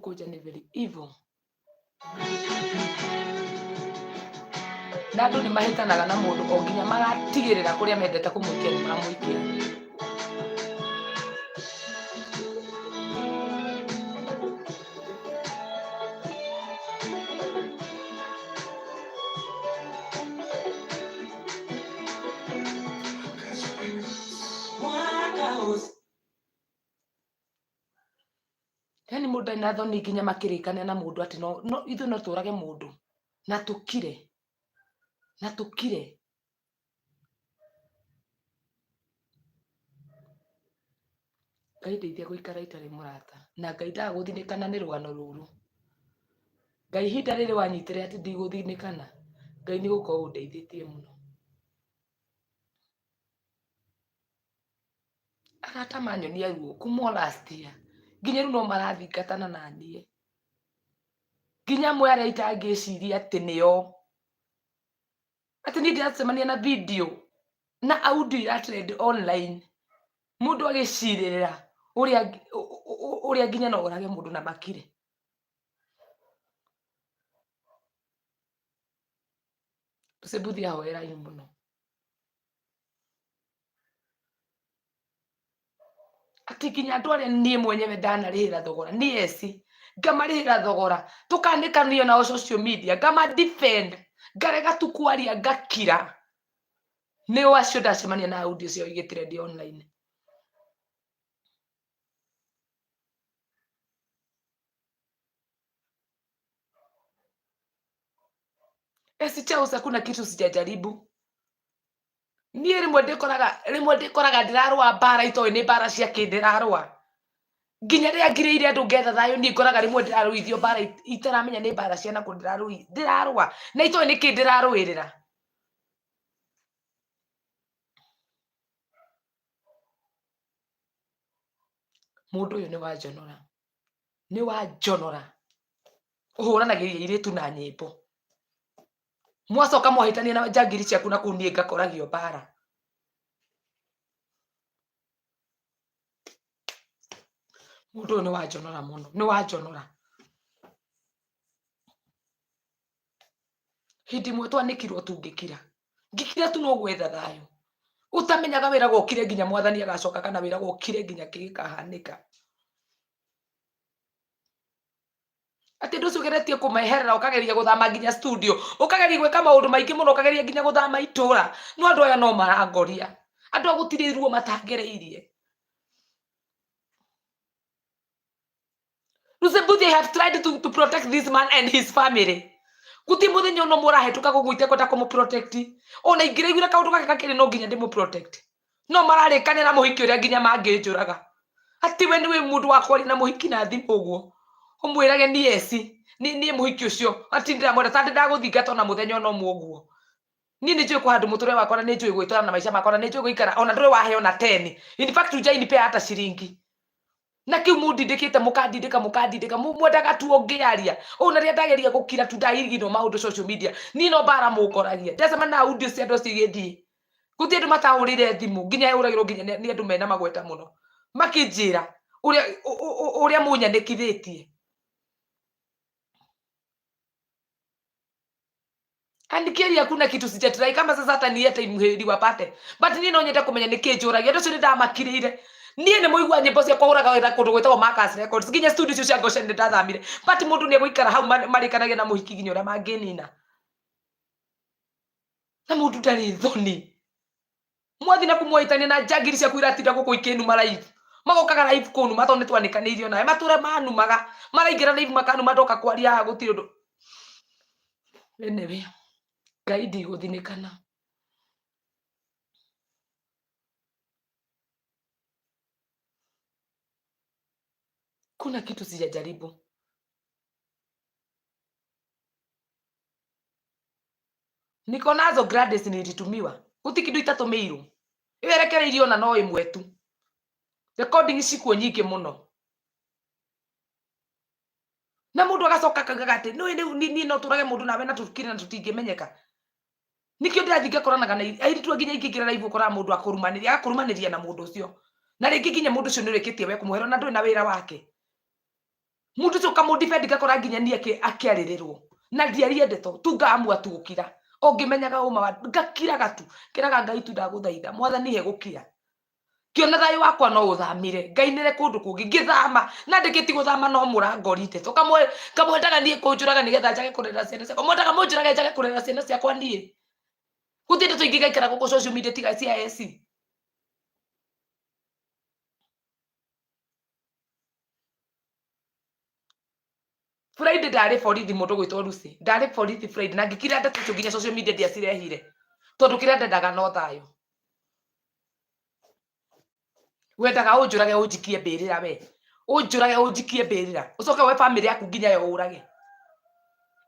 Kuja ni very evil. Na andu ni mahitanaga na mundu o nginya magatigirira kuria mendete kumuikia ni mamuikia. Yani mundu ina thoni nginya makirikania na mundu ati no ithu no turage mundu na tukire Ngai ndeithia guikara itari murata na Ngai ndaguthinikana ni rugano ruru. Ngai hinda riri wanyitire ati ndiguthinikana, Ngai ni gukorwo undeithitie muno. Arata manyonia ruo kuma last year nginya riu no marathingatana na niĩ, nginya mwe aria itangĩciria atĩ nĩo atĩ niĩ ndĩracemania na video na audio ya trend online, mundu agĩcirĩrĩra ũrĩa nginya no ũrage mũndũ na makire. Tũcĩmbũthia hoerai mũno. Ati nginya andũ arĩa niĩ mwenyewe ndanarĩhĩra thogora niĩ eci ngamarĩhĩra thogora tũkanĩkanio nao social media ngama defend ngarega tu kwaria ngakira nĩo acio ndacemania na audio ciao igĩtrend online. Esi Chausa kuna kitu sijajaribu. Niĩ rĩmwe ndĩkoraga ndĩrarũa mbara itoĩ nĩ mbara cia kĩ ndĩrarũa. Nginya rĩrĩa ngirĩire andũ ngetha thayũ niĩ ngoraga rĩmwe ndĩrarũithio mbara itaramenya nĩ mbara cia nakũ ndĩrarũa na itoĩ nĩ kĩ ndĩrarũĩrĩra. Mũndũ ũyũ nĩ wanjonora ũhũranagĩria airĩtu na nyĩmbo. Mwacoka mwahĩtania na njangiri ciaku na kũu niĩ ngakoragio mbara. Mũndũ ũyũ nĩ wanjonora mũno, nĩ wanjonora. Hĩndĩ ĩmwe twanĩkirwo tungĩkira ngĩkira tu no gwetha thayũ, ũtamenyaga wĩra gũkire nginya mwathani agacoka kana wĩra gũkire nginya kĩgĩkahanĩka. Ati ndu ugeretie kumeherera ukageria guthama nginya studio ukageria gwika maundu maingi muno ukageria nginya guthama itura no andu aya no marangoria andu agutirirwo matangereirie. Lusembuthi have tried to protect this man and his family. Guti muthenya no murahetuka guguite kwenda kumu protect ona ingiraigura kaundu gake kakiri no nginya ndimu protect no mararikane na muhiki uria nginya manginjuraga ati we niwe mundu wakwa na muhiki na thimu uguo umwirage ni eci ni muhiki ucio atindira mwenda tandi ndaguthingata ona muthenya ona mwoguo ni njui kuhandu muture wakwa na ni njui gwitwara na maisha makwa na ni njui guikara ona ndure wahe ona 10 in fact ujainipea hata ciringi na kiu mundindikite mukandindika mwendaga tu ongiaria ona ria ndageria gukira tu ndairigino maundu social media ni no bara mukoragia ndasema na audio cia ndo cigithii gutie ndu matahurire thimu nginya uragirwo nginya ni andu mena magweta muno makinjira uria munyandikithetie andikiria kuna kitu sijatrai kama sasa hata niete imuheri wapate but ni no nyenda kumenya nikinjuragia ndo cio ndamakirire nie ni muigua nyimbo cia kwauraga wira kundu gwetagwo Marcus Records nginya studio cio cia Goshen ndathamire but mundu ni guikara hau marikanagia na muhiki nginya uria manginina na mundu ndari thoni mwathi na kumwaitania na jagiri cia kwira tinda guku ikinu live magokaga live kunu matonde twanikanirio nae matura manumaga maraingira live makanu madoka kwaria haha gutiri undu anyway Ngai ndiguthinikana kuna kitu sijajaribu niko nazo Gladys nilitumiwa guti kindu itatumiirwo iwerekereirio na no imwe tu recording cikuo nyingi muno na mundu agacoka kagaga ati no ni no turage mundu nawe na tukire na tutingimenyeka nikio ndirathinga koranaga na airitu nginya ingikira live ukora mundu akurumaniria na mundu ucio na ringi nginya mundu ucio nurikitie we kumuhera na ndui na wira wake mundu ucio kamudefend gakora nginya ni akiaririrwo na ndiarie ndeto tungamua tu gukira ongimenyaga uma wa ngakiraga tu kiraga Ngai tu ndaguthaitha mwathani he gukira kiona thayo wakwa no uthamire ngainire kundu kungi ngithama na ndikiti guthama no murango rite to kamwendaga nie kunjuraga nigetha njage kurera ciana ciakwa mwendaga munjurage njage kurera ciana ciakwa nie gutinde tuingigaikara guku social media tiga cia esi Friday ndari borithi mundu gwitwo Lucy ndari borithi Friday na ngikira ndeto cio nginya social media ndiacirehire tondu kira ndendaga no thayo wendaga unjurage unjikie mbirira we unjurage unjikie mbirira ucoke we family yaku nginya yo urage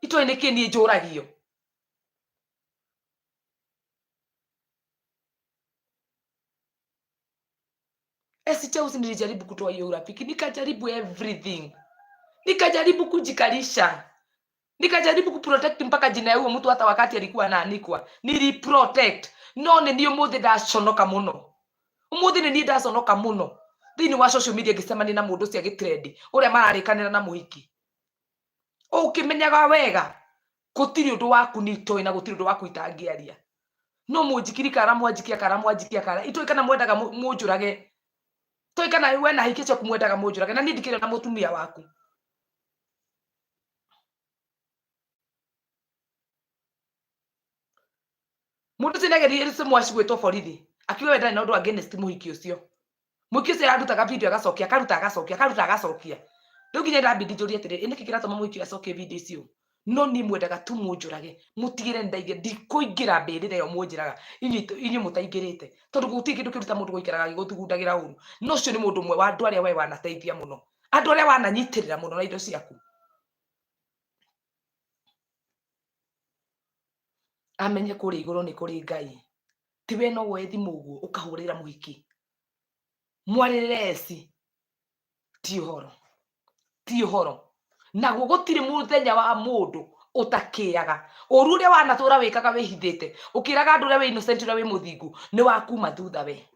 itwe niki ni njuragio Chelsea nilijaribu kutoa hiyo urafiki nikajaribu everything nikajaribu kujikalisha nikajaribu kuprotect mpaka jina ya huyo mtu hata wakati alikuwa anaanikwa niliprotect no ni ndio muthe ndaconoka muno umuthi ni ndaconoka muno thini wa social media ngisema ni na mundu cia gitrend uria mararikanira na muhiki ukimenyaga wega gutiri undu waku ni toy na gutiri undu waku itangiaria no munjikiri karamu ajikia kara itoi kana mwendaga munjurage toi kana we na hikicho kumwendaga munjurage na nindikire na mutumia waku mundu sinagerie se mwashi gwetwo borithi akiwa wenda na undu against muhiki ucio muhiki ucio arutaga video agacokia riu nginya ndambidi njuri atiri niki kiratuma muhiki acokie video icio no ni mwendaga tu munjurage mutigire ndaige ndikuingira mbirire yo munjiraga inyu mutaingirite tondu guti kindu kiruta mundu guikaraga gigutugundagira uru no cio ni mundu mwe wa andu aria we wanateithia muno andu aria wananyitirira muno na indo ciaku amenye kuri iguru ni kuri Ngai tiwe no we thimu uguo ukahurira muhiki mwariresi ti horo na gugutiri muthenya wa mundu utakiaga uru uria wanatura wikaga wihithite ukiraga andu uria we innocent uria we muthingu ni wakuma thutha we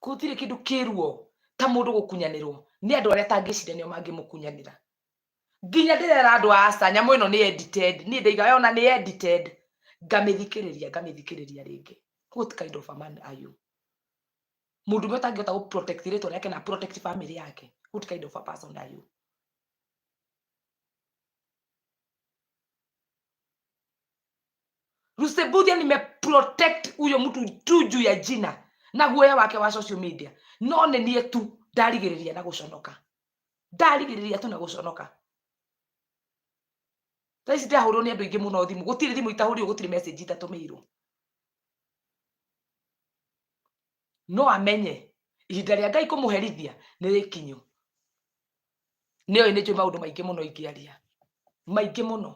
gutiri kindu kiruo ta mundu gukunyanirwo ni andu aria tangicira nio mangimukunyanira nginya ndirera andu asa nyamu ino ni edited ni ndeiga yona ni edited ngamithikiriria ringi what kind of a man are you mundu mwe tangihota gu protect rito yake na protect family yake what kind of a person are you Rusebudia nimeprotect huyo mtu tu juu ya jina na guoya wake wa social media no ne nie tu ndarigiriria na guconoka ndarigiriria tu na guconoka thaisi ndahurwo ni andu ingi muno thimu gutiri thimu itahurio gutiri message itatumirwo no amenye ihinda rĩa Ngai kũmũherithia nĩ rĩkinyu. Nĩ oĩ nĩ njũĩ maũndũ maingĩ mũno ingĩaria, maingĩ mũno.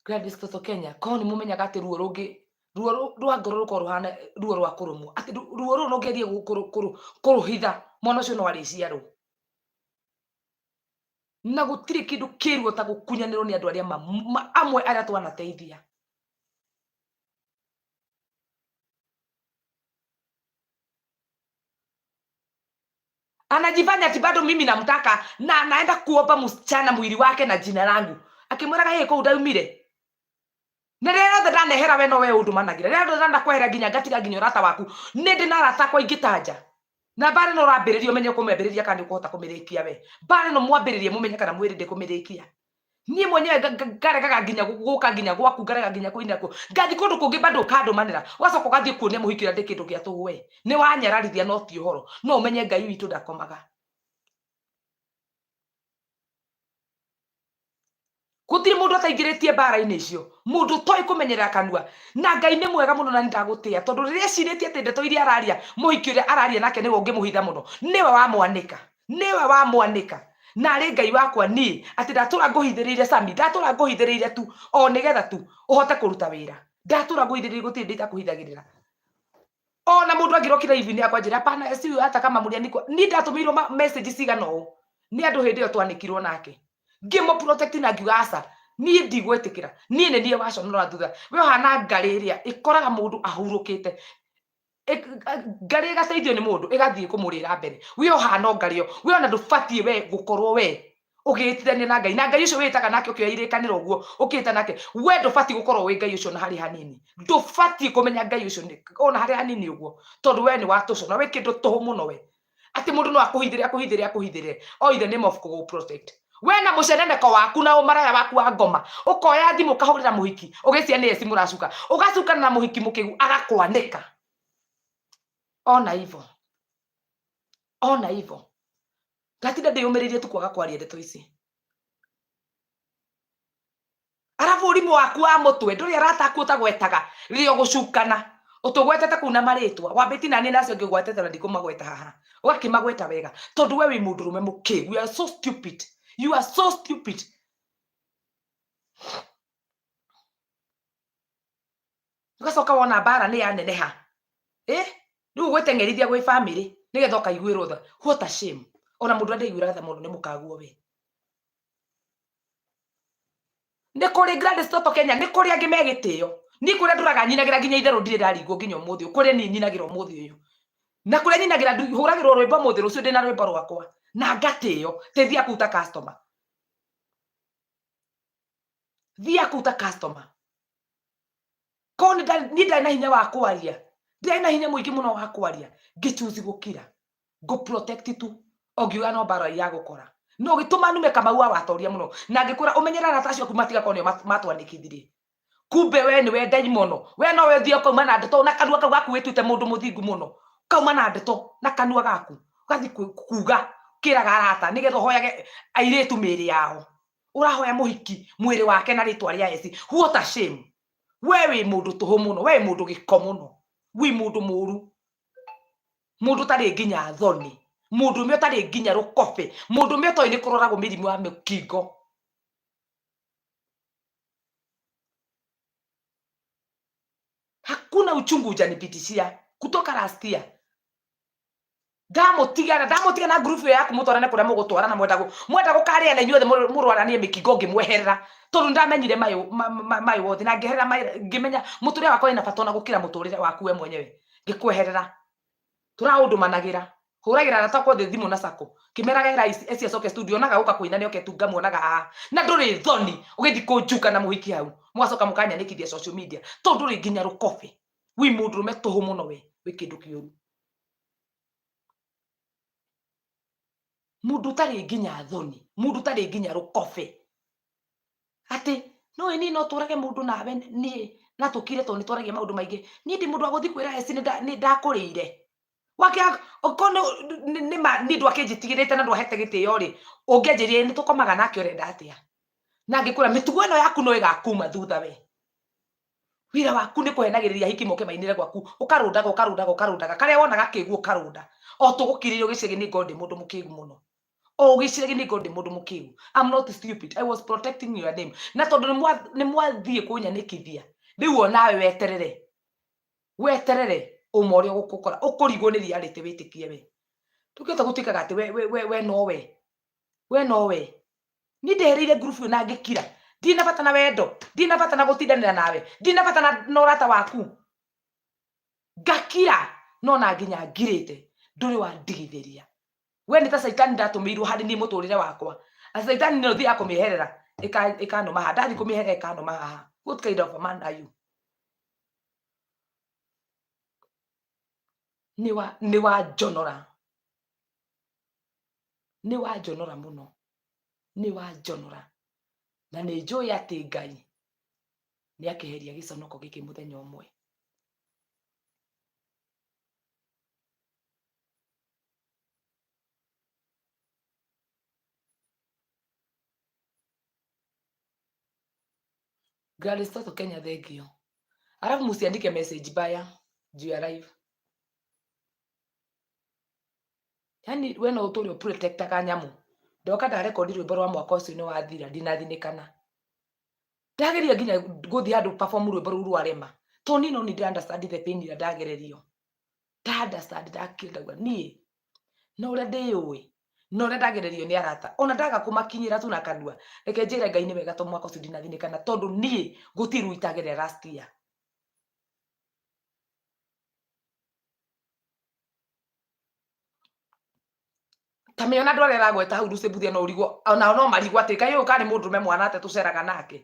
Gladys Toto Kenya, ko nĩ mũmenyaga atĩ ruo rũngĩ, ruo rwa ngoro rũkorwo ruhana ruo rwa kũrũmwo, atĩ ruo rũu rũngĩathie kũrũhitha mwana ũcio no arĩciarwo. Na gũtirĩ kĩndũ kĩruo ta gũkunyanĩrwo nĩ andũ arĩa amwe arĩa twanateithia. Anajifanya ati bado mimi namtaka na anaenda kuomba msichana mwili wake na jina langu. Akimwiraga yeye kũu ndaumire. Na rĩrĩa othe ndanehera we no we ũndũmanagĩra. Rĩrĩa othe ndanakwehera nginya ngatiga nginya ũrata waku. Nĩ ndĩ na arata akwa ingĩ ta nja. Na mbara no ũrambĩrĩria ũmenye kũmwambĩrĩria kana ũkũhota kũmĩrĩkia we. Mbara no mwambĩrĩrie mũmenye kana mwĩrĩ ndĩkũmĩrĩkia. Niĩ mwenyewe ngaregaga nginya gũka nginya gwaku, ngarega nginya kũina kũ. Ngathi kũndũ kũngĩ bado ũkandũmanĩra. Ũgacoka ũgathiĩ kuonia mũhiki ũrĩa ndĩ kĩndũ gĩa tũhũ we. Nĩ wanyararithia no ti ũhoro. No ũmenye Ngai witũ ndakomaga. Gũtirĩ mũndũ ataingĩrĩtie mbara-inĩ icio. Mũndũ toĩ kũmenyerera kanua. Na Ngai nĩ mwega mũno na nĩndagũtĩĩa tondũ rĩrĩa ecirĩtie atĩ ndeto iria araria mũhiki ũrĩa araria nake nĩwe ũngĩmũhitha mũno. Nĩwe wamwanĩka. Nĩwe wamwanĩka. Na rĩ Ngai wakwa niĩ atĩ ndatũra ngũhithĩrĩire Sami, ndatũra ngũhithĩrĩire tu o nĩgetha tu ũhote kũruta wĩra. Ndatũra ngũhithĩrĩire gũtirĩ nditakũhithagĩrĩra. Ona mũndũ angĩrokira hivi-inĩ yakwa njĩra hapana si hata kama mũliandikwa. Niĩ ndatũmĩirwo message cigana ũũ. Nĩ andũ hĩndĩ ĩyo twanĩkirwo nake. Ngĩmũ protect na ngiuga aca. Niĩ ndigwĩtĩkĩra. Niĩ nĩ niĩ waconora thutha. We ũhana ngarĩ ĩrĩa ĩkoraga mũndũ ahurũkĩte. Ngarĩ ĩgateithio nĩ mũndũ ĩgathiĩ kũmũrĩra mbere. We ũhana ngarĩ ĩyo. We ona ndũbatiĩ we gũkorwo we ũgĩtithania na Ngai. Na Ngai ũcio wĩtaga nake ũkĩoya irĩkanĩro ũguo ũkĩta nake. We ndũbatiĩ gũkorwo wĩ Ngai ũcio na harĩ hanini. Ndũbatiĩ kũmenya Ngai ũcio nĩ ona harĩ hanini ũguo. Tondũ we nĩ watũcona. We kĩndũ tũhũ mũno we. Atĩ mũndũ no akũhithĩre. O ithe name of kũgũ protect. We na mũceneneko waku na ũmaraya waku wa ngoma. Ũkoya thimũ ũkahũrĩra mũhiki. Ũgĩcia nĩ eci mũracuka. Ũgacukana na mũhiki mũkĩgu agakwanĩka. Ona hivyo. Ona hivyo. Ngatinda ndĩyũmĩrĩirie tu kwaga kwaria ndeto ici. Arabu ũrimũ waku wa mũtwe ndũrĩ arata aku ũtagwetaga rĩrĩa ũgũcukana. Ũtũgwetete kũu na marĩtwa. Wambĩti nani nacio ngĩgwetete na ndikũmagweta haha. Ũgakĩmagweta wega. Tondũ we wĩ mũndũrũme mũkĩgu. You are so stupid. You are so stupid. Ũgacoka wona mbara nĩ yaneneha. Rĩu gwĩteng'erithia gwĩ family nĩgetha ũkaiguĩrwo tha. What a shame. Ona mũndũ ndaiguĩra tha mũno nĩ mũkaguo we. Nĩ kũrĩ Gladys Toto Kenya, nĩ kũrĩ angĩ megĩtĩo. Niĩ kũrĩa ndũraga nyinagĩra nginya itherũ ndirĩ ndaringwo nginya ũmũthĩ ũyũ. Kũrĩa niĩ nyinagĩra ũmũthĩ ũyũ. Na kũrĩa nyinagĩra hũragĩrwo rwĩmbo ũmũthĩ rũciũ ndĩ na rwĩmbo rwakwa. Na ngatĩo. Teithia kuuta customer. Thia kuuta customer. Ko niĩ ndarĩ na hinya wa kwaria. Ndirĩ na hinya mũingĩ mũno wa kwaria. Ngĩchoose gũkira. Go protect tu. Ongiuga no mbara ya gũkora. No gĩtũma nume Kamau watoria mũno. Na ngĩkũra ũmenyera arata acio aku matiga konio matwanĩkithirie. Kumbe we nĩ we ndaimono. We no we thio kauma na ndeto na kanua kau gaku wĩtuĩte mũndũ mũthingu mũno. Kauma na ndeto na kanua gaku. Ũgathi kuuga kĩraga arata nĩgetha ũhoyage airĩtu mĩĩrĩ yao. Ũrahoya mũhiki mwĩrĩ wake na rĩtwa rĩa eci. What a shame. We wĩ mũndũ tũhũ mũno. We mũndũ gĩko mũno. Wi mũndũ mũũru. Mũndũ tarĩ nginya thoni. Mũndũ ũmwe ũtarĩ nginya rũkobe. Mũndũ ũmwe ũtoĩ nĩ kũroragwo mĩrimũ ya mũkingo. Hakuna uchungu ujanipitishia kutoka last year. Ndamutigana na group yaku mutwarane kũrĩa mũgũtwarana mwenda gũkarĩa na inyuothe mũrwaranie mĩkingo ngĩmweherera tondũ ndamenyire maĩ wothe na ngĩherera ngĩmenya mũtũrĩre wakwa ĩna bata na gũkĩra mũtũrĩre waku we mwenyewe ngĩkweherera. Tũraũndũmanagĩra hũragĩra arata akwa othe thimũ na sako kĩmeraga hera eci acoke studio naga gũka kũina nĩoke tu ngamuonaga haha na ndũrĩ thoni ũgĩthi kũnjuka na mũhiki hau mũgacoka mũkanyanĩkithia social media tondũ ndũrĩ nginya rũkobe. Wi mũndũrũme tũhũ mũno we wĩ kĩndũ kĩũru. Mũndũ tarĩ nginya thoni, mũndũ tarĩ nginya rũkobe. Atĩ no ni no tũrage mũndũ nawe niĩ na tũkire tondũ nĩ twaragia maũndũ maingĩ. Niĩ ndĩ mũndũ wa gũthi kwĩra eci nĩ ndakũrĩire. wake okono ni ndwa kinjitigirite na ndwahete gitio ri ungianjirie ni tukomaga nake urenda atia na ngikura mitugo ino yaku no igakuma thutha we wira waku ni kuhenagiriria hiki moke mainire gwaku ukarundaga karia wonaga kigu ukarunda o tugukiririo gicigi ni ngodi mundu mukigu muno o gicigi ni ngodi mundu mukigu. I'm not stupid, I was protecting your name na tondu ni mwathie kunyanikithia riu onawe weterere umori gukukora ukurigwo ni ria rite witikie we tukita gutikaga ati we no we ni nderire group na ngikira ndina bata na wendo ndina bata na gutindanira nawe ndina bata na urata waku ngakira no na nginya ngirite nduri wa ndigithiria we ni ta saitani ndatumirwo hari ni muturire wakwa a saitani no thia kumiherera ikano maha ndathi kumiherera ikano maha. What kind of a man are you? ni wa jonora muno ni wa jonora na ni njui ati Ngai ni akiheria giconoko giki muthenya umwe. Galistoto Kenya thengio. Alafu musiandike message baya juu ya live. Yani we no uturi protector ka nyamu ndoka nda record rwimbo rwa mwaka ucio ni wathira ndinathinikana ndageria nginya guthi andu perform rwimbo ruru rwarema to ni no ni understand the pain ira ndagererio understand ndakiragwa nie no ure ndiyui no ure ndagererio ni arata ona ndaga kumakinyira tu na kanua reke njire Ngai ni wega to mwaka ucio ndinathinikana tondu nie gutiru itagerera last year. Tamiona ndware ragweta hau rucebuthia no urigwo ona no marigwo ati Ngai uyu kari mundu me mwana ate tuceraga nake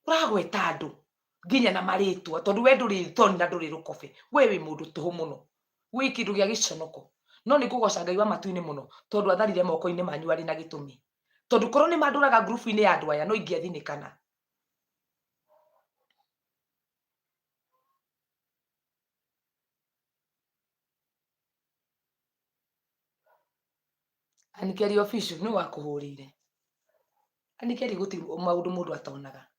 uragweta andu nginya na maritwa tondu we nduri thoni na nduri rukobe we wi mundu tuhu muno wi kindu gia giconoko no ni kugoca Ngai wa matuini muno tondu atharire moko-ini manyu ari na gitumi tondu korwo ni manduraga group-ini ya andu aya no ingiathinikana. Anikeri official ni wakuhurire anikeri guti maundu mundu atonaga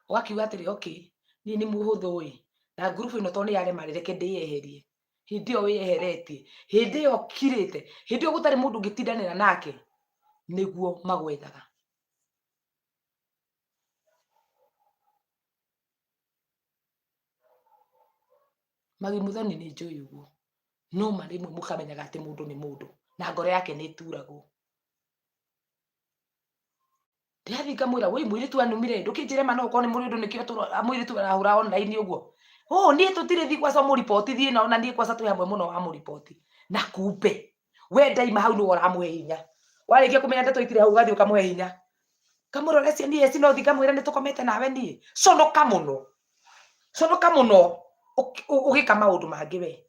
wakiuga atiri okay ni muhuthu wi na group ino to ni yare marereke ndiyeherie hindi o wiyeheretie hindi o kirite hindi o gutari mundu ngitindanira nake niguo magwethaga. Magi muthoni ni njui uguo no mari mukamenyaga ati mundu ni mundu na ngoro yake ni turagwo ndiathi ngamwira we mwiritu anumire ndukinjire mana uko ni muriundu nikio mwiritu arahura online uguo nie tutire thi kwa samu report thi na ona nie kwa satu hamwe muno wa mu report na kumbe we ndaima hau ni waramuhe hinya warikia kumenya ndeto itire hau gathi ukamuhe hinya kamurorecia nie sino thi kamwira ni tukomete nawe nie conoka muno ugika maundu mangi we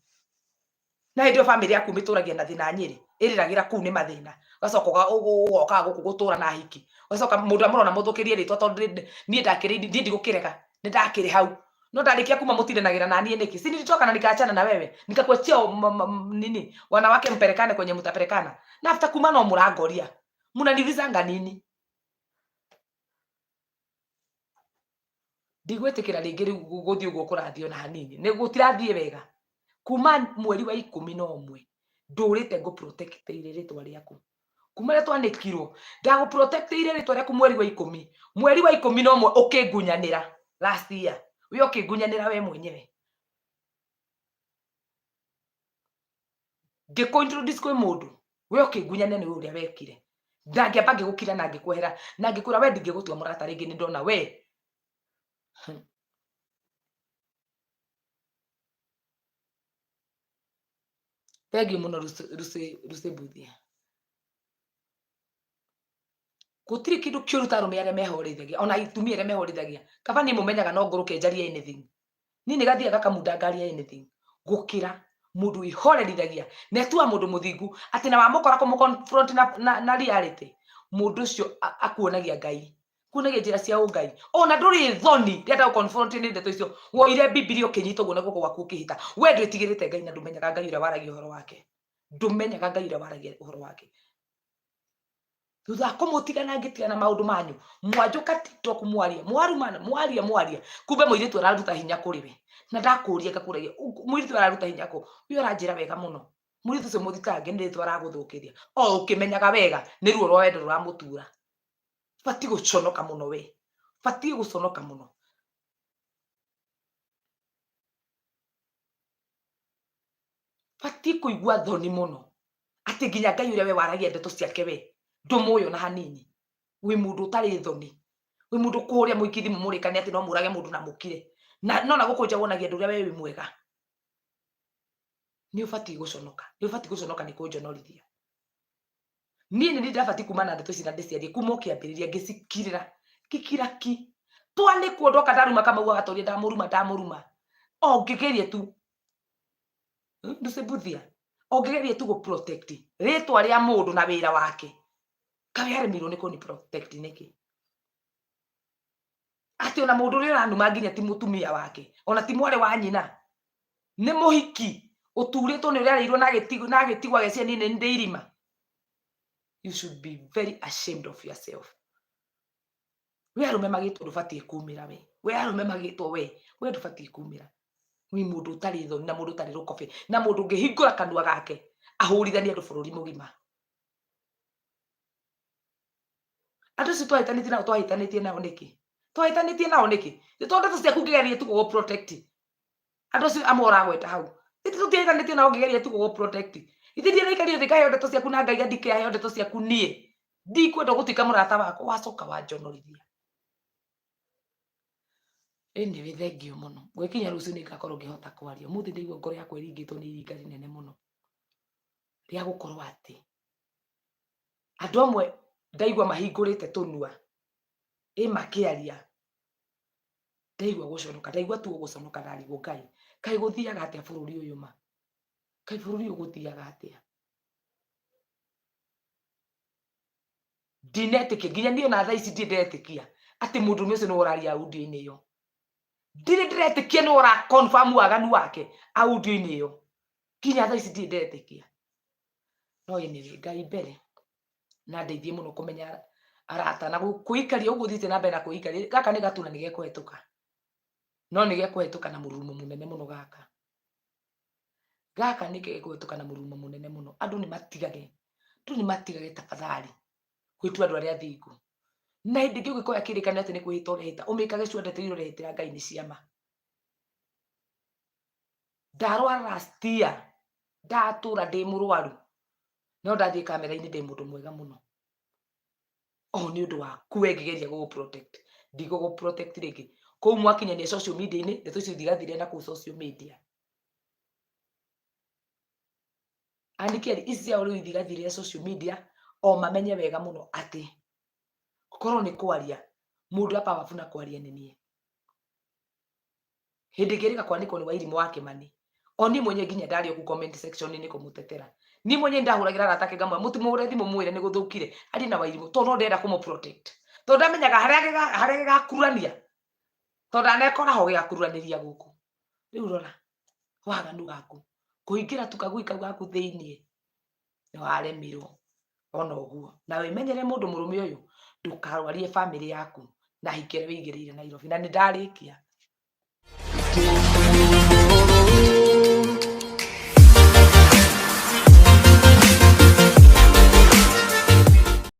na ndio family yaku mituragia na thina nyiri iriragira kuu ni mathina gacoka ugoka guku gutura na hiki gacoka mundu amurona muthukirie ritwa tondu nie ndakiri ndi gukirega ni ndakiri hau no ndarikia kuma mutirenagira na nie niki si nilitoka na nikaachana na wewe nikakuachia nini wanawake mpelekane kwenye mtapelekana na after kuma no murangoria munanivizanga nini ndigwetikira ringi riu guthi uguo kurathio na hanini ni gutirathie wega kuma mweri wa 11 ndurite go protect ritwa riaku kuma ria twanikirwo ndago protect ritwa riaku mweri wa 11 ukingunyanira last year we ukingunyanira we mwenyewe ngiko introduce kwe mundu we ukingunyanira ni uria wekire ndangiamba ngigukira na ngikwehera na ngikura we ndingigutua murata ringi ni ndona we tegi muno rucebuthia gutiri kindu kiuru tarume aria mehorithagia ona itumia aria mehorithagia kaba ni mumenyaga no nguruke njarie anything ni nigathiaga kamuda ngaria anything gukira mundu ihorerithagia netua mundu muthingu ati na wamukora ku confront na reality mundu ucio akuonagia Ngai kuna njira cia ungai ona nduri thoni ndenda confront ni ndeto icio woire bibilia ukinyita guo na guko gwaku ukihita we ndwitigirite Ngai na ndumenyaga Ngai uria waragia uhoro wake ndumenyaga Ngai uria waragia uhoro wake thutha kumutigana ngitigana maundu manyu mwanjuka TikTok mwaria kumbe muiritu araruta hinya kuri we na ndakuria ngakuragia muiritu araruta hinya ku uyo aranjira wega muno muiritu ucio muthitange ni ritu araguthukiria ukimenyaga wega ni ruo rwa wendo ruramutura fati guconoka muno we fati guconoka muno fati kuigua thoni muno ati nginya Ngai uria we waragia ndeto ciake we ndumuyo na hanini wi mundu utari thoni wi mundu kuria muikithi mumurikani ati no murage mundu na mukire na no na gukunja wonagia ndu uria we wi mwega ni ufati guconoka ni kunjonorithia nie ni ndafati kumana ndeto ici na ndiciarie kuma ukiambiriria ngicikirira kikiraki twani kuondoka ndaruma kama uga gatoria ndamuruma ongigerie tu nducibuthia ongigerie tu go protect ritwa ria mundu na wira wake kawe aremirwo ni kuni protect niki ati ona mundu uri uranuma nginya ti mutumia wake ona ti mware wa nyina ni muhiki uturitwo ni uri areirwo na gitigwa gecia nini ndeirima. You should be very ashamed of yourself. We arume magitwo ndubati kumira we. We arume magitwo we ndubati kumira. Wi mundu utari thoni na mundu utari rukobe na mundu ngihingura kanua gake ahurithania andu bururi mugima. Andu ci twahitanitie nao niki? Twahitanitie nao niki? Tondu ndeto ciaku ngigerie tu go protect. Andu ci amora gweta hau. Tutiahitanitie nao ngigerie tu go protect. Ithirie na ikario thika ndeto ciaku na Ngai ndike ndeto ciaku nie ndikwenda gutika murata wako wacoka wanjonorithia indi we thengio muno gwikinya rucio ni ngakorwo ngihota kwaria muthi ndigwo ngoro yakwa iringitwo ni iringa rinene muno ria gukorwo ati andu amwe ndaigua mahingurite tunua makiaria ndaigua guconoka ndaigua tu guconoka ndarigwo Ngai guthiaga atia bururi uyu ma Kai bururi uguthiaga atia dinetike nginya niyo na thaa ici ndetikia ati mundu ucio ni uraria audio-ini iyo ndetikia ni ura confirm waganu wake audio-ini iyo nginya thaa ici ndetikia no anyway Ngai mbere na ndeithie muno kumenya arata na kuikaria uguo thite na mbere na kuikaria gaka ni gatuna nigekuhetuka no nigekuhetuka na murumo munene muno gaka nigekuhetuka na murumo munene muno andu ni matigage tafadhali kwitu andu aria thingu na hindi ngi ugikoya kirikania ati ni kwihita urehita umikage ciothe tiri urehitira Ngai ni ciama ndarwara last year ndatura ndi murwaru no ndathie kamera-ini ndi mundu mwega muno ni undu wa kuwe ngigeria gugu protect ndigugu protect ringi kou mwakinyania social media-ini ndeto icio ithigathire na kuu social media andikeri ici cia uri ithigathire social media mamenye wega muno ati korwo ni kwaria mundu apa wafuna kwaria ni nie hindi ngirika kwaniko ni Wairimu wa Kimani oni mwenye nginya ndario ku comment section ni kumutetera ni mwenye ndahuragira ratake ngamwe mutimu ure thimu mwire ni guthukire ari na Wairimu tono ndenda kumu protect to ndamenyaga haria gakurania to ndanekora ho gakuraniria guku riu rora waganu gaku kuingira tukagui kau gaku thiini ni waremirwo ona uguo na wimenyere mundu murume uyu ndukarwarie family yaku na hikere wigirire Nairobi na ni ndarikia